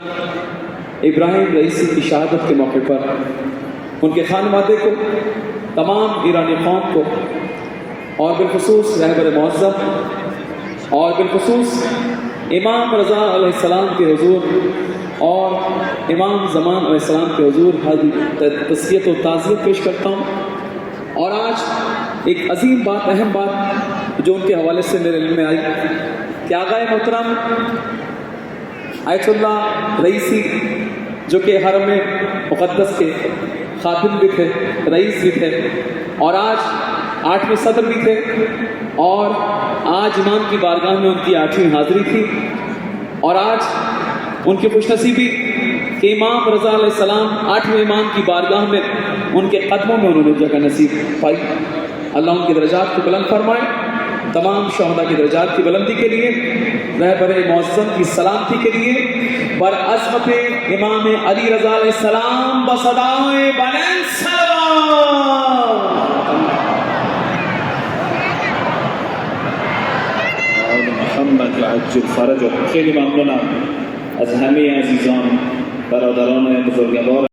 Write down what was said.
Ebrahim Raisi کی شہادت کے موقع پر ان کے خانوادے کو، تمام ایرانی قوم کو، اور بالخصوص رہبر معظم اور بالخصوص امام رضا علیہ السلام کے حضور اور امام زمان علیہ السلام کے حضور تسلیت و تعزیت پیش کرتا ہوں۔ اور آج ایک عظیم بات، اہم بات جو ان کے حوالے سے میرے علم میں آئی کہ آقائے محترم آیت اللہ رئیسی جو کہ حرم مقدس کے خادم بھی تھے، رئیس بھی تھے، اور آج 8ویں صدر بھی تھے، اور آج امام کی بارگاہ میں ان کی 8ویں حاضری تھی، اور آج ان کی خوش نصیبی کہ امام رضا علیہ السلام 8ویں امام کی بارگاہ میں ان کے قدموں میں انہوں نے جگہ نصیب پائی۔ اللہ ان کی درجات کو بلند فرمائے، تمام شہداء کی درجات کی بلندی کے لیے، رہبر معظم کی سلامتی کے لیے، برعظمت امام علی رضا علیہ السلام بصدائے بلند سلام۔ محمد عجل فرج. خیلی ممنونم از همه عزیزان، برادران بزرگوار